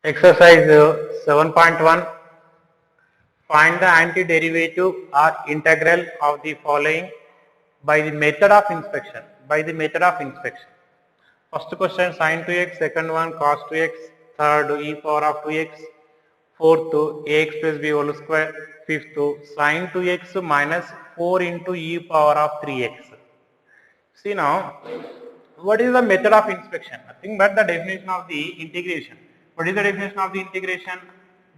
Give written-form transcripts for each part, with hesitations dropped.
Exercise 7.1. Find the antiderivative or integral of the following by the method of inspection. First question sin 2x, second one cos 2x, third e power of 2x, fourth ax plus b whole square, fifth sin 2x minus 4 into e power of 3x. See now, what is the method of inspection? Nothing but the definition of the integration. What is the definition of the integration?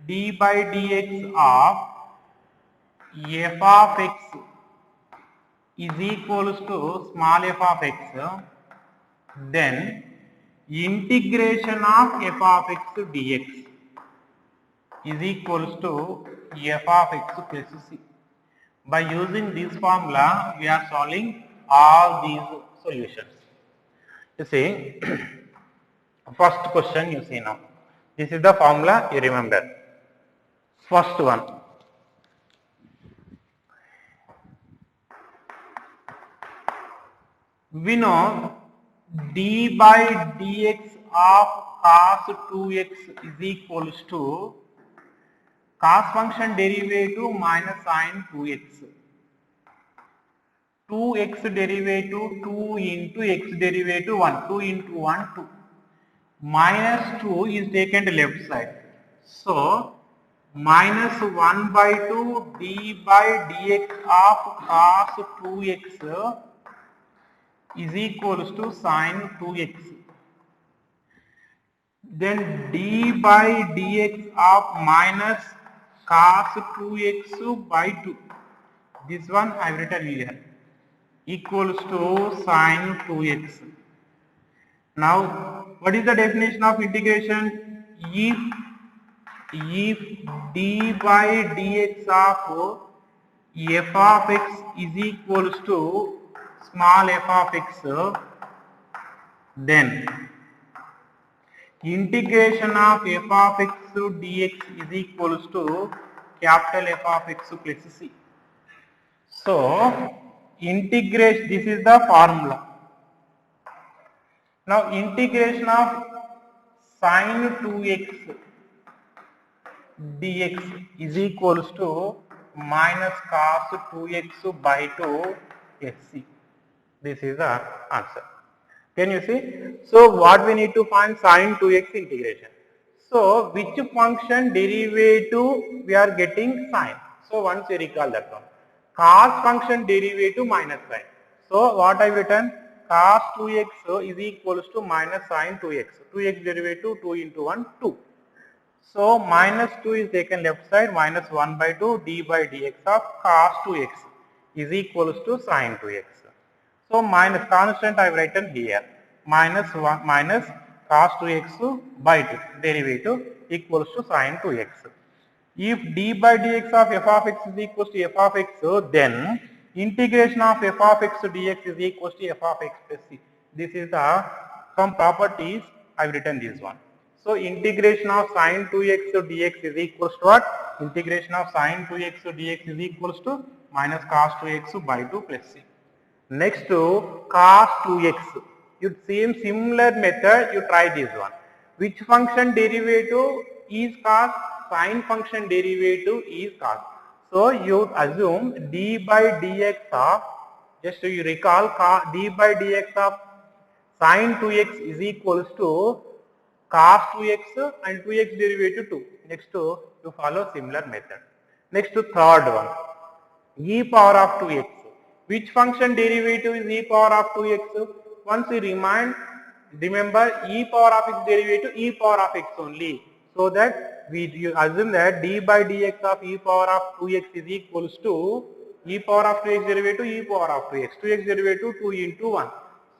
D by dx of f of x is equals to small f of x, then integration of f of x dx is equals to f of x plus c. By using this formula, we are solving all these solutions. You see, first question you see now. This is the formula you remember. First one. We know d by dx of cos 2x is equals to cos function derivative minus sin 2x. 2x derivative 2 into x derivative 1. 2 into 1 2. Minus 2 is taken to left side. So, minus 1 by 2 d by dx of cos 2x is equals to sin 2x. Then d by dx of minus cos 2x by 2. This one I have written here. Equals to sin 2x. Now, what is the definition of integration? If d by dx of f of x is equals to small f of x, then integration of f of x dx is equals to capital F of x plus c. So, integration, this is the formula. Now, integration of sin 2x dx is equals to minus cos 2x by 2 sc. This is the answer. Can you see? So, what we need to find sin 2x integration. So, which function derivative we are getting sin? So, once you recall that one. Cos function derivative minus sin. So, what I have written? Cos 2x is equals to minus sin 2x. 2x derivative 2 into 1 2. So, minus 2 is taken left side, minus 1 by 2 d by dx of cos 2x is equals to sin 2x. So, minus constant I have written here, minus 1 minus cos 2x by 2 derivative equals to sin 2x. If d by dx of f of x is equals to f of x, then integration of f of x dx is equals to f of x plus c. This is the some properties I have written this one. So, integration of sin 2x dx is equals to what? Integration of sin 2x dx is equals to minus cos 2x by 2 plus c. Next to cos 2x. You same similar method, you try this one. Which function derivative is cos? Sin function derivative is cos. So, you assume d by dx of, just so you recall, d by dx of sin 2x is equals to cos 2x and 2x derivative 2. Next to you follow similar method. Next to third one, e power of 2x. Which function derivative is e power of 2x? Once you remember e power of x derivative e power of x only. So that you assume that d by dx of e power of 2x is equals to e power of 2x derivative e power of 2x. 2x derivative 2 into 1.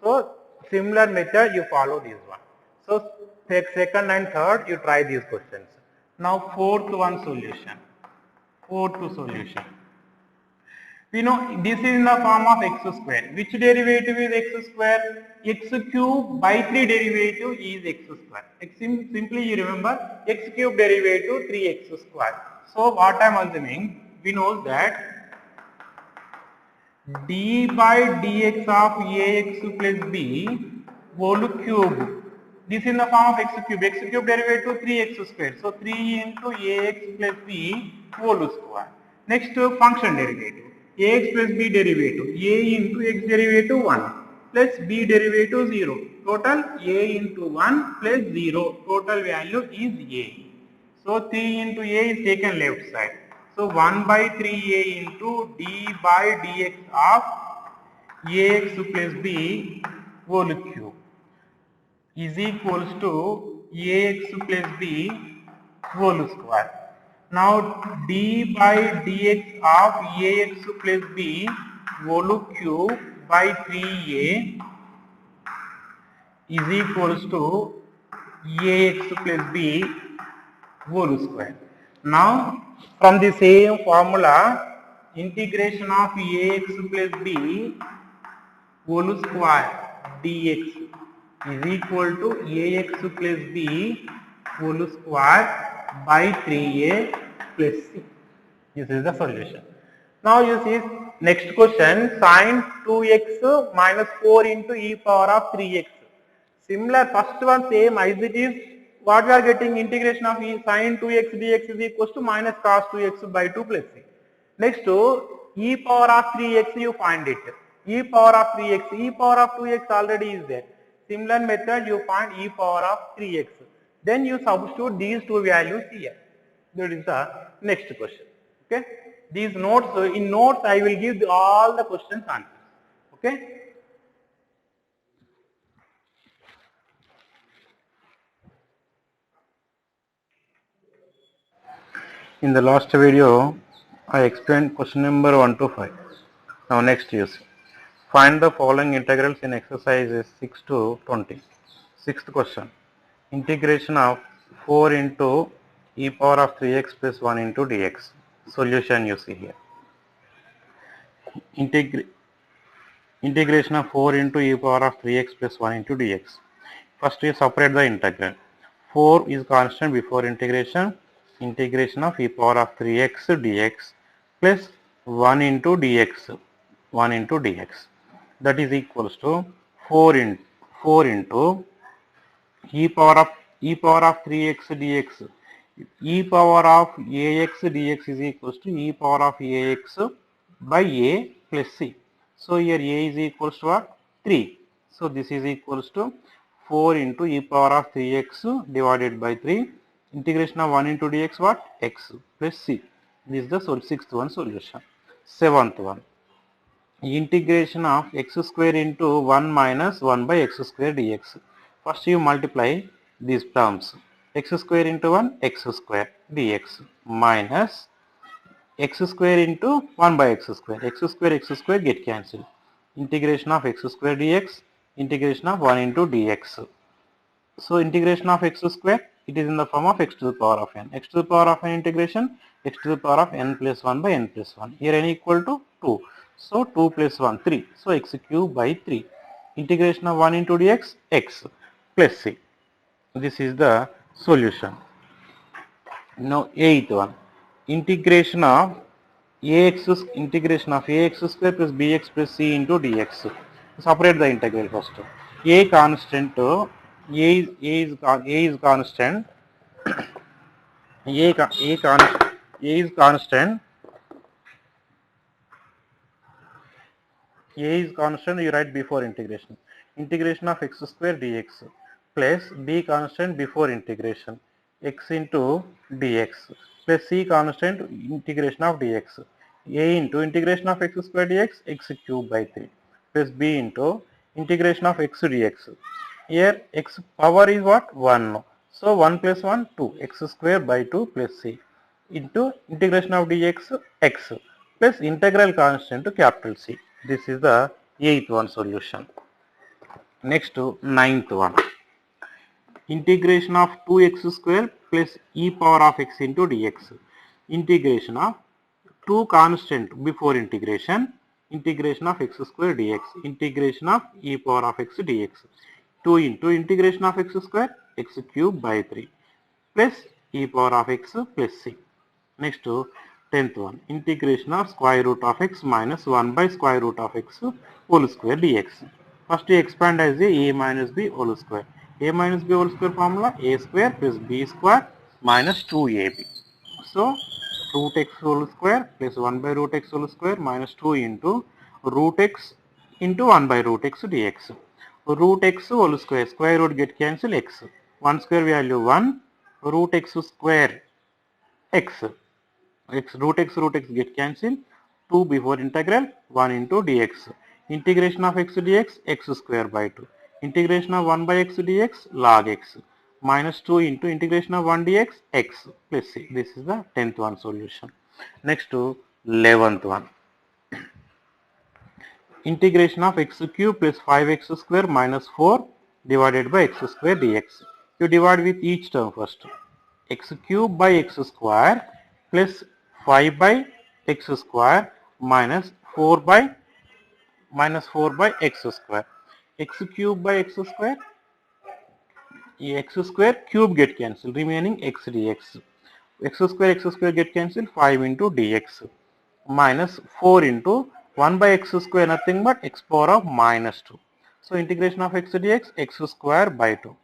So similar method you follow this one. So take second and third you try these questions. Now fourth solution. We know this is in the form of x square. Which derivative is x square? X cube by 3 derivative is x square. Simply you remember x cube derivative 3x square. So what I am assuming, we know that d by dx of ax plus b whole cube This is in the form of x cube. X cube derivative 3x square. So 3 into ax plus b whole square. Next function derivative. Ax plus b derivative. A into x derivative 1 plus b derivative 0. Total a into 1 plus 0. Total value is a. So 3 into a is taken left side. So 1 by 3a into d by dx of ax plus b whole cube is equals to ax plus b whole square. Now d by dx of ax plus b whole cube by 3a is equals to ax plus b whole square. Now from the same formula, integration of ax plus b whole square dx is equal to ax plus b whole square by 3a plus c. This is the solution. Now you see next question, sine 2x minus 4 into e power of 3x. Similar, first one same as it is. What we are getting, integration of sine 2x dx is equals to minus cos 2x by 2 plus c. Next to e power of 3x you find it. E power of 3x, e power of 2x already is there. Similar method you find e power of 3x. Then you substitute these two values here. That is the next question. Okay. These notes, in notes I will give all the questions answers. Okay. In the last video, I explained question number 1 to 5. Now next you see. Find the following integrals in exercises 6 to 20. Sixth question. Integration of 4 into e power of 3x plus 1 into dx. Solution you see here. Integration of 4 into e power of 3x plus 1 into dx. First we separate the integral. 4 is constant before integration. Integration of e power of 3x dx plus 1 into dx. 1 into dx. That is equals to 4 into e power of 3x dx. E power of ax dx is equals to e power of ax by a plus c. So here a is equals to what? 3. So this is equals to 4 into e power of 3x divided by 3. Integration of 1 into dx what? X plus c. This is the sixth one solution. Seventh one. Integration of x square into 1 minus 1 by x square dx. First you multiply these terms. X square into 1 x square dx minus x square into 1 by x square get cancelled. Integration of x square dx, integration of 1 into dx. So integration of x square, it is in the form of x to the power of n. X to the power of n integration, x to the power of n plus 1 by n plus 1. Here n equal to 2. So 2 plus 1, 3. So x cube by 3. Integration of 1 into dx, x plus c. This is the solution. Now eighth one. Integration of ax square plus bx plus c into dx. Separate the integral first. A constant, A is constant. A is constant. A is constant, you write before integration. Integration of x square dx plus b constant before integration, x into dx plus c constant integration of dx. A into integration of x square dx, x cube by 3 plus b into integration of x dx. Here x power is what? 1. So 1 plus 1, 2, x square by 2 plus c into integration of dx, x plus integral constant to capital C. This is the eighth one solution. Next to ninth one. Integration of 2x square plus e power of x into dx. Integration of 2 constant before integration. Integration of x square dx. Integration of e power of x dx. 2 into integration of x square, x cube by 3 plus e power of x plus c. Next to 10th one. Integration of square root of x minus 1 by square root of x whole square dx. First we expand as a minus b whole square. A minus B whole square formula, A square plus B square minus 2AB. So root x whole square plus 1 by root x whole square minus 2 into root x into 1 by root x dx. Root x whole square root get cancel x. 1 square value 1, root x square x. Root x get cancelled. 2 before integral, 1 into dx. Integration of x dx, x square by 2. Integration of 1 by x dx, log x. Minus 2 into integration of 1 dx, x plus c. This is the 10th one solution. Next to 11th one. Integration of x cube plus 5x square minus 4 divided by x square dx. You divide with each term first. X cube by x square plus 5 by x square minus 4 by x square. X cube by x square cube get cancelled, remaining x dx. X square get cancelled, 5 into dx minus 4 into 1 by x square nothing but x power of minus 2. So integration of x dx, x square by 2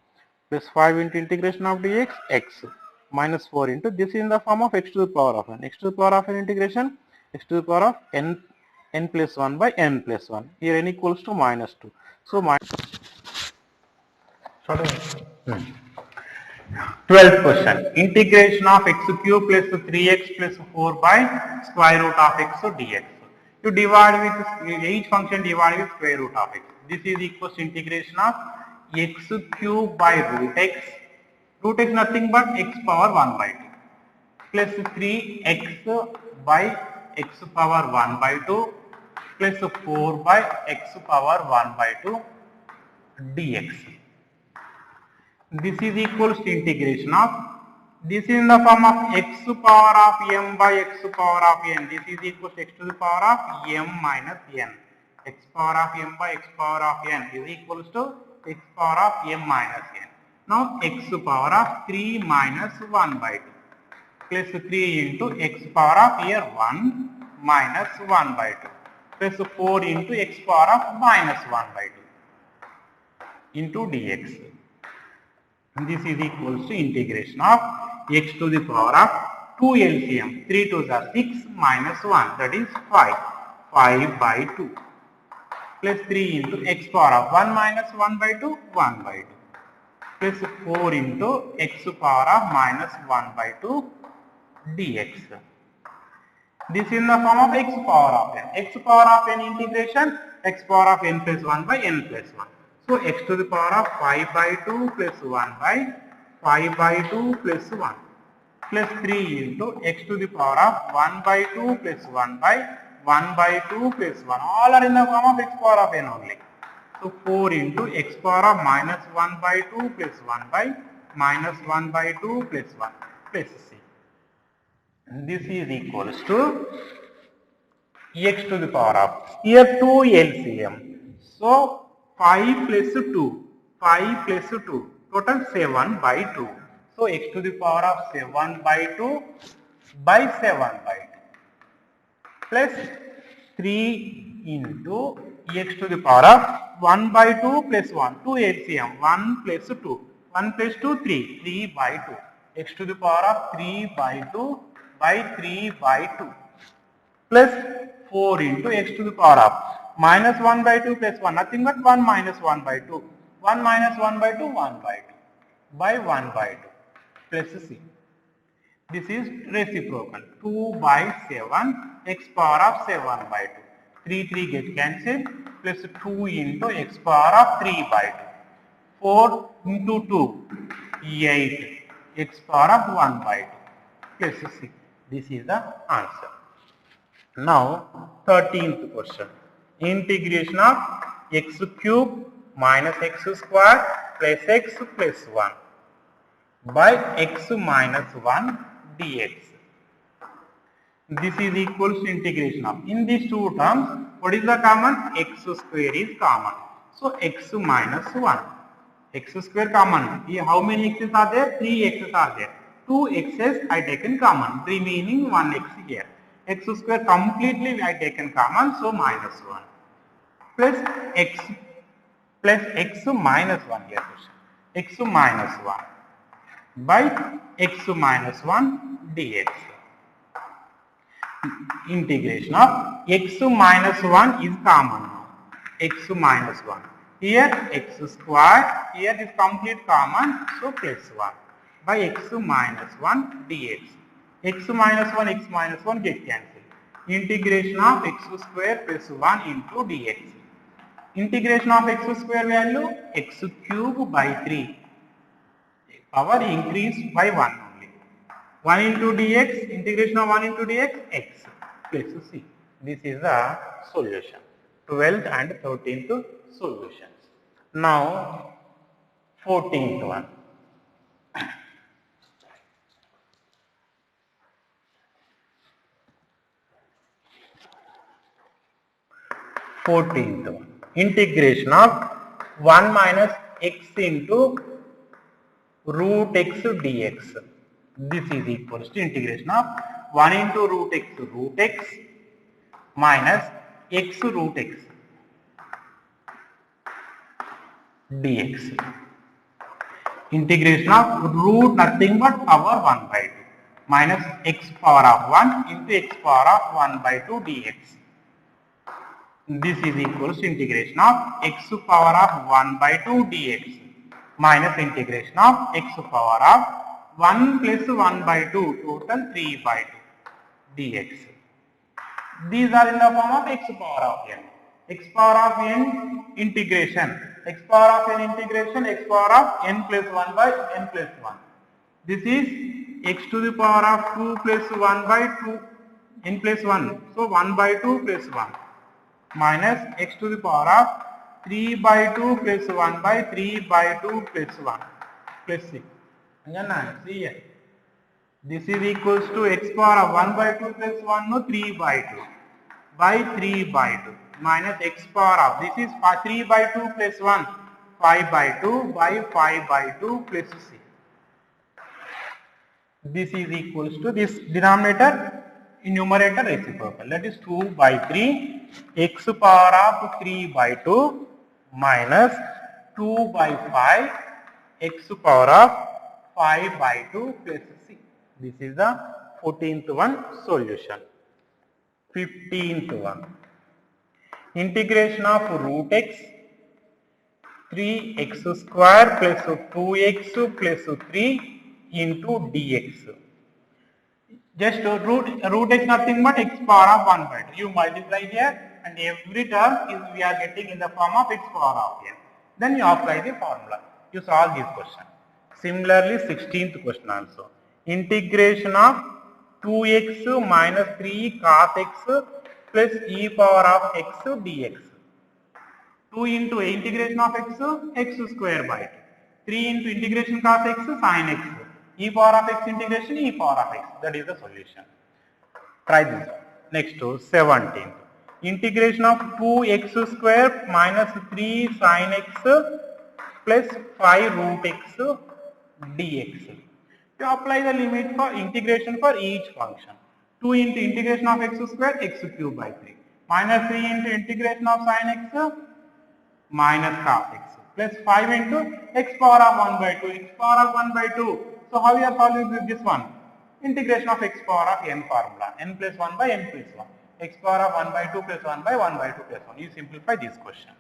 plus 5 into integration of dx, x minus 4 into, this is in the form of x to the power of n. X to the power of n integration, x to the power of n plus 1 by n plus 1. Here n equals to minus 2. So minus 12th question. Integration of x cube plus 3x plus 4 by square root of x dx. You divide with each function divided with square root of x. This is equals to integration of x cube by root x. Root x nothing but x power 1 by 2 plus 3x by x power 1 by 2 plus 4 by x power 1 by 2 dx. This is equals to integration of, this is in the form of x power of m by x power of n. This is equals to x to the power of m minus n. X power of m by x power of n is equals to x power of m minus n. Now x power of 3 minus 1 by 2 plus 3 into x power of here 1 minus 1 by 2 plus 4 into x power of minus 1 by 2 into dx. This is equals to integration of x to the power of 2 LCM. 3 2s are 6 minus 1, that is 5. 5 by 2 plus 3 into x power of 1 minus 1 by 2, 1 by 2 plus 4 into x power of minus 1 by 2 dx. This is in the form of x power of n. X power of n integration, x power of n plus 1 by n plus 1. So x to the power of 5 by 2 plus 1 by 5 by 2 plus 1 plus 3 into x to the power of 1 by 2 plus 1 by 1 by 2 plus 1. All are in the form of x power of n only. So 4 into x power of minus 1 by 2 plus 1 by minus 1 by 2 plus 1 plus c. This is equals to x to the power of, here 2 LCM. So 5 plus 2, 5 plus 2, total 7 by 2. So x to the power of 7 by 2 by 7 by 2 plus 3 into x to the power of 1 by 2 plus 1, 2 LCM, 1 plus 2, 1 plus 2, 3, 3 by 2, x to the power of 3 by 2 by 3 by 2 plus 4 into x to the power of minus 1 by 2 plus 1, nothing but 1 minus 1 by 2, 1 minus 1 by 2, 1 by 2 by 1 by 2 plus c. This is reciprocal, 2 by 7 x power of 7 by 2, 3 get cancelled plus 2 into x power of 3 by 2, 4 into 2, 8 x power of 1 by 2 plus c. This is the answer. Now 13th question. Integration of x cube minus x square plus x plus 1 by x minus 1 dx. This is equals to integration of, in these two terms, what is the common? X square is common. So x minus 1. X square common. Here how many x's are there? 3 x's are there. 2 x's I taken common. Remaining 1 x here. X square completely I taken common, so minus 1 plus x minus 1 here question. x minus 1 by x minus 1 dx. Integration of x minus 1 is common now. X minus 1. Here x square, here is complete common, so plus 1 by x minus 1 dx. X minus 1 get cancelled. Integration of x square plus 1 into dx. Integration of x square value x cube by 3. Power increased by 1 only. 1 into dx, integration of 1 into dx, x plus c. This is the solution. 12th and 13th solutions. Now, 14th one. 14th one. Integration of 1 minus x into root x dx. This is equals to integration of 1 into root x minus x root x dx. Integration of root nothing but power 1 by 2 minus x power of 1 into x power of 1 by 2 dx. This is equals to integration of x power of 1 by 2 dx minus integration of x power of 1 plus 1 by 2 total 3 by 2 dx. These are in the form of x power of n. X power of n integration. X power of n integration x power of n plus 1 by n plus 1. This is x to the power of 2 plus 1 by 2 n plus 1. So 1 by 2 plus 1 minus x to the power of 3 by 2 plus 1 by 3 by 2 plus 1 plus 6. See here. This is equals to x power of 1 by 2 plus 1 no 3 by 2 by 3 by 2 minus x power of this is 3 by 2 plus 1 5 by 2 by 5 by 2 plus 6. This is equals to this denominator in numerator reciprocal, that is 2 by 3 x power of 3 by 2 minus 2 by 5 x power of 5 by 2 plus c. This is the 14th one solution. 15th one. Integration of root x 3x square plus 2x plus 3 into dx. Just root x nothing but x power of 1 by 2. You multiply here and every term is we are getting in the form of x power of n. Then you apply the formula. You solve this question. Similarly, 16th question also. Integration of 2x minus 3 cos x plus e power of x dx. 2 into integration of x square by 2. 3 into integration cos x sin x. E power of x integration e power of x. That is the solution. Try this one. Next to 17th. Integration of 2x square minus 3 sin x plus 5 root x dx. You apply the limit for integration for each function. 2 into integration of x square x cube by 3 minus 3 into integration of sin x minus cos x plus 5 into x power of 1 by 2 x power of 1 by 2. So how we are solving this one? Integration of x power of n formula, n plus 1 by n plus 1. X power of 1 by 2 plus 1 by 1 by 2 plus 1. You simplify this question.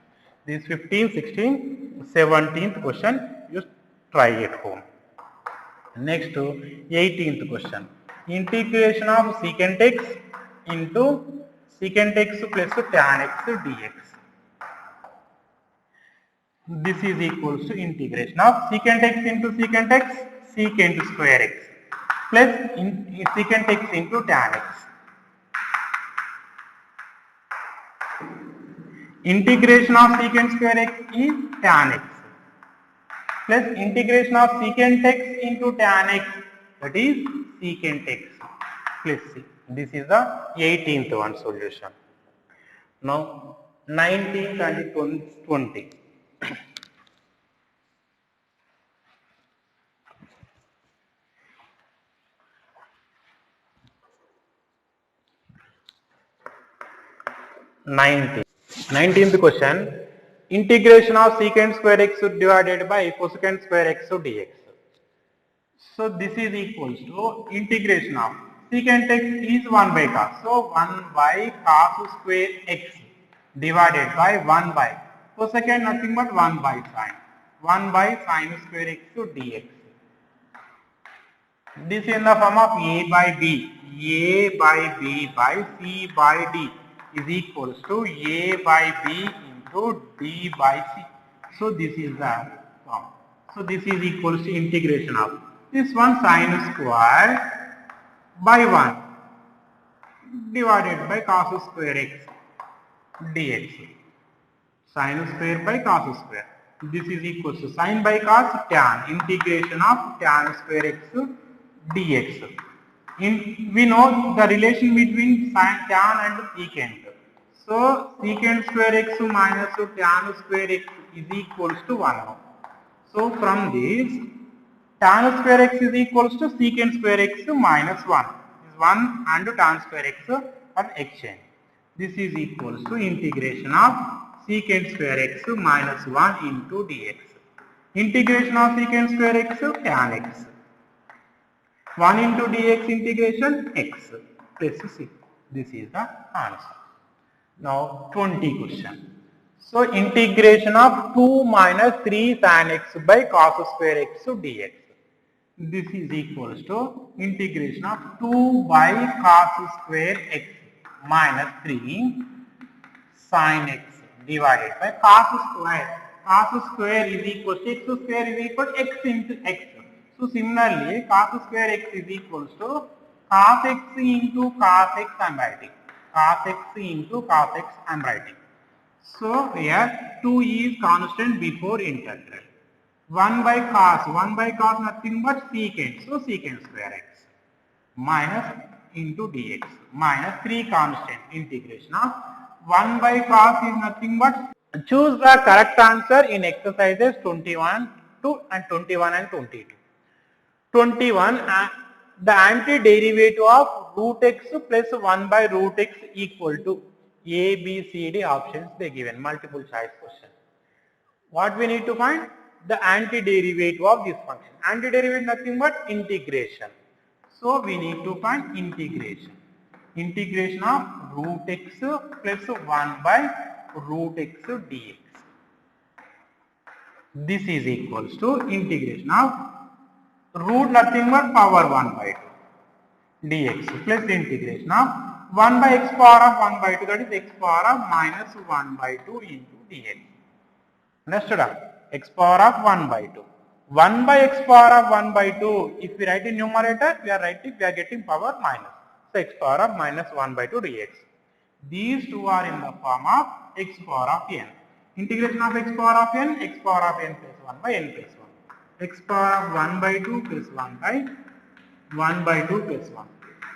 This 15, 16, 17th question you try at home. Next to 18th question. Integration of secant x into secant x plus tan x dx. This is equals to integration of secant x into secant x, secant square x plus secant x into tan x. Integration of secant square x is tan x plus integration of secant x into tan x, that is secant x plus c. This is the 18th one solution. Now 19th and 20. Nineteenth question. integration of secant square x divided by cosecant square x dx. So this is equals to integration of secant x is 1 by cos. So 1 by cos square x divided by 1 by cosecant nothing but 1 by sin. 1 by sin square x dx. This is in the form of a by b. A by b by c by d is equals to a by b into d by c. So this is the form. So this is equals to integration of this one sin square by 1 divided by cos square x dx. Sin square by cos square. This is equals to sin by cos tan, integration of tan square x dx. We know the relation between sin, tan and secant. So secant square x minus tan square x is equals to 1. So from this, tan square x is equals to secant square x minus 1. Is 1 and tan square x are exchange. This is equals to integration of secant square x minus 1 into dx. Integration of secant square x tan x. 1 into dx integration x plus c. This is the answer. Now 20 question. So integration of 2 minus 3 sin x by cos square x dx. This is equals to integration of 2 by cos square x minus 3 sin x divided by cos square. Cos square is equal to x square is equal to x into x. So similarly, cos square x is equals to cos x into cos x I am writing. Cos x into cos x I am writing. So here 2 is constant before integral. 1 by cos nothing but secant. So secant square x minus into dx minus 3 constant integration of 1 by cos is nothing but choose the correct answer in exercises 21 and 22. 21 the antiderivative of root x plus 1 by root x equal to A, B, C, D options they given multiple choice question. What we need to find? The antiderivative of this function. Antiderivative nothing but integration. So we need to find integration. Integration of root x plus 1 by root x dx. This is equals to integration of root nothing but power 1 by 2 dx plus integration of 1 by x power of 1 by 2 that is x power of minus 1 by 2 into dx. Understood? X power of 1 by 2. 1 by x power of 1 by 2 if we write in numerator we are getting power minus. So x power of minus 1 by 2 dx. These two are in the form of x power of n. Integration of x power of n plus 1 by n plus 1. X power of 1 by 2 plus 1 by 1 by 2 plus 1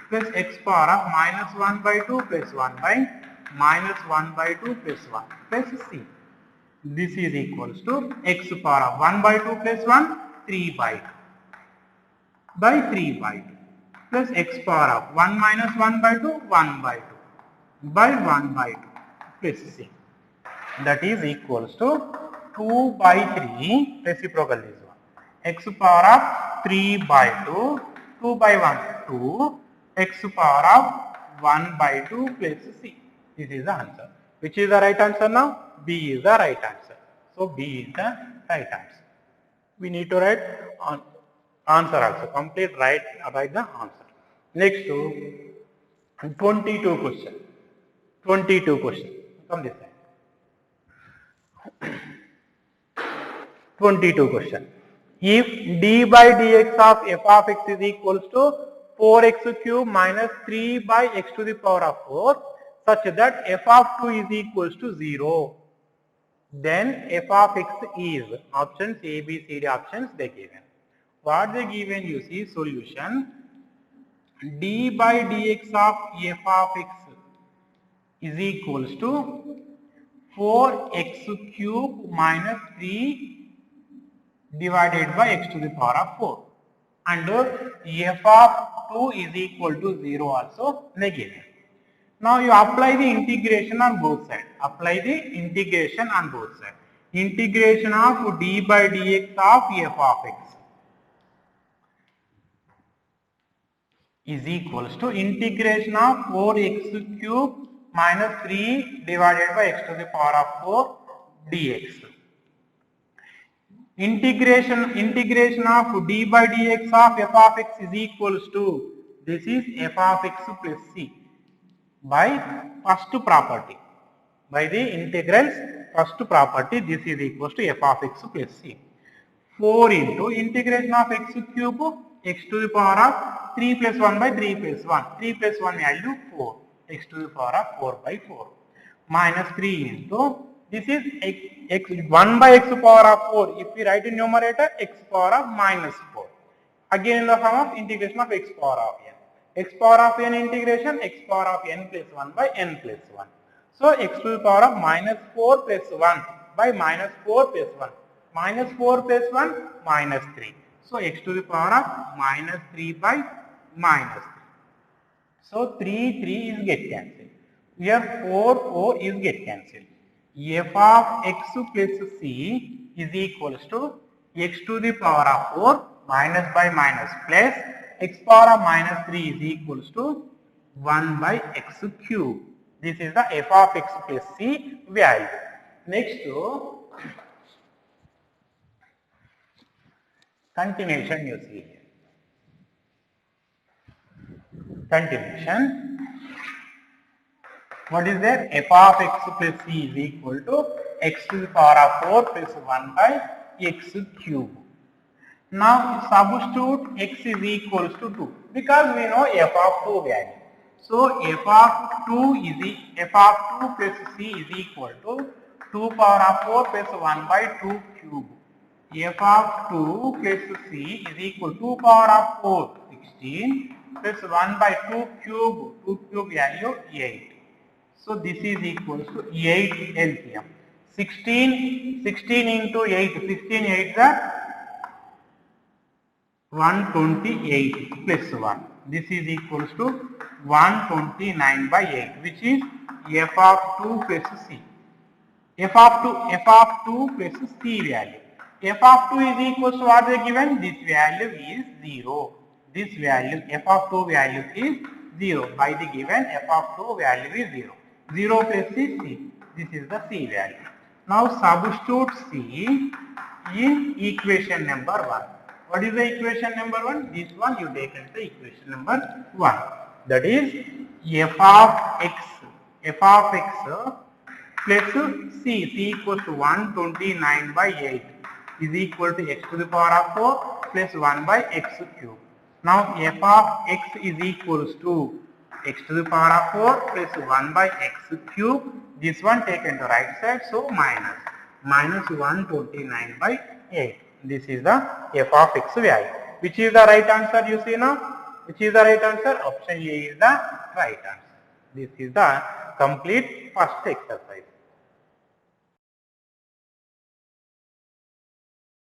plus x power of minus 1 by 2 plus 1 by minus 1 by 2 plus 1 plus c. This is equals to x power of 1 by 2 plus 1 3 by 2 by 3 by 2 plus x power of 1 minus 1 by 2 1 by 2 by 1 by 2 plus c. That is equals to 2 by 3 reciprocal is 1. X power of 3 by 2 2 by 1 2 x power of 1 by 2 plus c. This is the answer. Which is the right answer now? B is the right answer. So B is the right answer. We need to write answer also. Complete write the answer. Next to 22 question. 22 question. Come this side. 22 question. If d by dx of f of x is equals to 4x cube minus 3 by x to the power of 4 such that f of 2 is equals to 0, then f of x is options A, B, C, D options they given. What they given you see solution d by dx of f of x is equals to 4x cube minus 3 divided by x to the power of 4 and f of 2 is equal to 0 also negative. Now you apply the integration on both sides. Apply the integration on both sides. integration of d by dx of f of x is equals to integration of 4x cube minus 3 divided by x to the power of 4 dx. Integration of d by dx of f of x is equals to, this is f of x plus c by first property. By the integrals first property, this is equals to f of x plus c. 4 into integration of x cube x to the power of 3 plus 1 by 3 plus 1. 3 plus 1 value 4, x to the power of 4 by 4. Minus 3 into, this is x 1 by x power of 4. If we write in numerator, x power of minus 4. Again in the form of integration of x power of n. X power of n integration, x power of n plus 1 by n plus 1. So x to the power of minus 4 plus 1 by minus 4 plus 1. Minus 4 plus 1, minus 3. So x to the power of minus 3 by minus 3. So 3 is get cancelled. Here 4 is get cancelled. F of x plus c is equals to x to the power of 4 minus by minus plus x power of minus 3 is equals to 1 by x cube. This is the f of x plus c value. Next to continuation, you see here. Continuation. What is there? F of x plus c is equal to x to the power of 4 plus 1 by x cube. Now substitute x is equals to 2 because we know f of 2 value. So f of 2 plus c is equal to 2 power of 4 plus 1 by 2 cube. F of 2 plus c is equal to 2 power of 4, 16 plus 1 by 2 cube value 8. So this is equals to 8 LCM. 16 into 8, 16 8 are 128 plus 1. This is equals to 129 by 8, which is f of 2 plus c. F of 2 plus c value. F of 2 is equals to what they given? This value is 0. This value, f of 2 value is 0. By the given, f of 2 value is 0. 0 plus is c. This is the c value. Now substitute c in equation number 1. What is the equation number 1? This one you take as the equation number 1. That is f of x plus c equals to 129 by 8 is equal to x to the power of 4 plus 1 by x cube. Now f of x is equals to x to the power of 4 plus 1 by x cube. This one taken to right side, so minus 129 by 8. This is the f of x value. Which is the right answer, you see now? Which is the right answer? Option A is the right answer. This is the complete first exercise.